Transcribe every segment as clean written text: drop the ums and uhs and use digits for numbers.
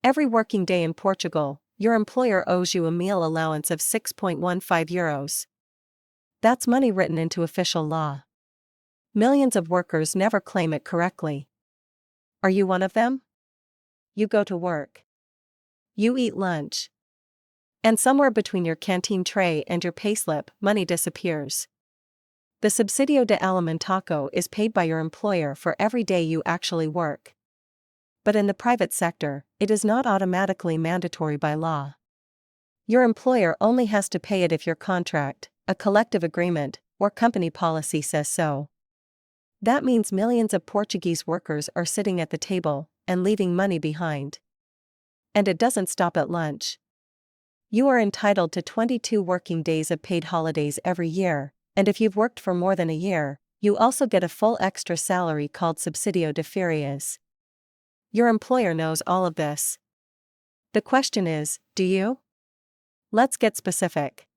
Every working day in Portugal, your employer owes you a meal allowance of €6.15. That's money written into official law. Millions of workers never claim it correctly. Are you one of them? You go to work. You eat lunch. And somewhere between your canteen tray and your payslip, money disappears. The subsidio de alimentación is paid by your employer for every day you actually work. But in the private sector, it is not automatically mandatory by law. Your employer only has to pay it if your contract, a collective agreement, or company policy says so. That means millions of Portuguese workers are sitting at the table and leaving money behind. And it doesn't stop at lunch. You are entitled to 22 working days of paid holidays every year, and if you've worked for more than a year, you also get a full extra salary called subsidio de férias. Your employer knows all of this. The question is, do you? Let's get specific.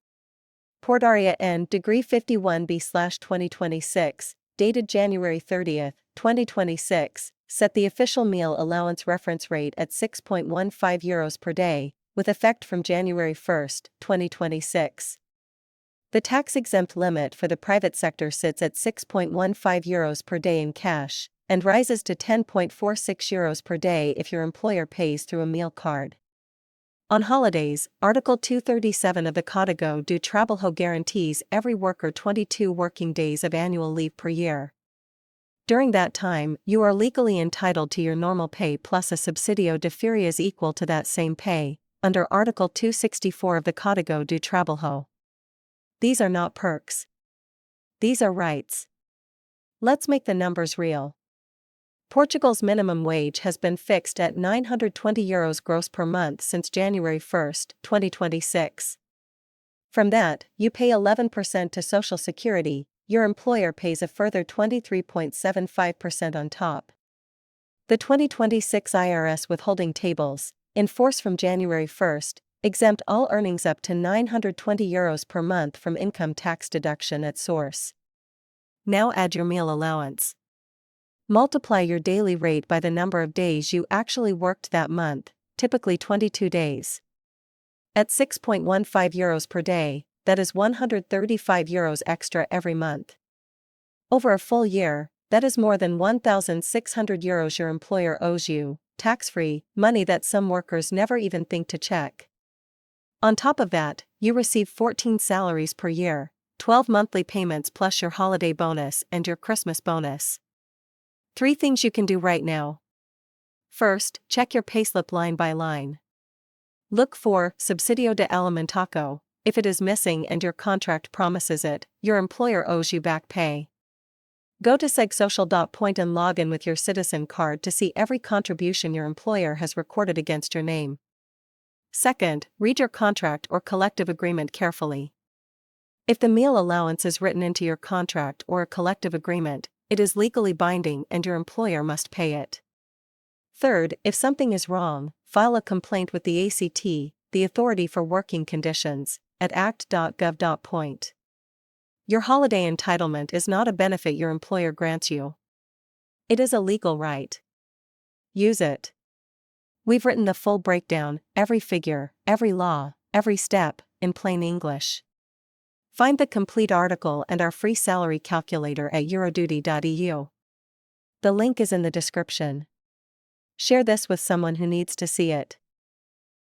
Portaria N Degree 51B/2026, dated January 30, 2026, set the official meal allowance reference rate at €6.15 per day, with effect from January 1, 2026. The tax-exempt limit for the private sector sits at €6.15 per day in cash, and rises to €10.46 per day if your employer pays through a meal card. On holidays, Article 237 of the Código do Trabalho guarantees every worker 22 working days of annual leave per year. During that time, you are legally entitled to your normal pay plus a subsidio de férias equal to that same pay, under Article 264 of the Código do Trabalho. These are not perks. These are rights. Let's make the numbers real. Portugal's minimum wage has been fixed at €920 gross per month since January 1, 2026. From that, you pay 11% to Social Security, your employer pays a further 23.75% on top. The 2026 IRS withholding tables, in force from January 1, exempt all earnings up to €920 per month from income tax deduction at source. Now add your meal allowance. Multiply your daily rate by the number of days you actually worked that month, typically 22 days. At €6.15 per day, that is €135 extra every month. Over a full year, that is more than €1,600 your employer owes you, tax-free, money that some workers never even think to check. On top of that, you receive 14 salaries per year, 12 monthly payments plus your holiday bonus and your Christmas bonus. 3 things you can do right now. First, check your payslip line by line. Look for subsidio de alimentación. If it is missing and your contract promises it, your employer owes you back pay. Go to segsocial.point and log in with your citizen card to see every contribution your employer has recorded against your name. Second, read your contract or collective agreement carefully. If the meal allowance is written into your contract or a collective agreement, it is legally binding and your employer must pay it. Third, if something is wrong, file a complaint with the ACT, the Authority for Working Conditions, at act.gov.point. Your holiday entitlement is not a benefit your employer grants you. It is a legal right. Use it. We've written the full breakdown, every figure, every law, every step, in plain English. Find the complete article and our free salary calculator at EuroDuty.eu. The link is in the description. Share this with someone who needs to see it.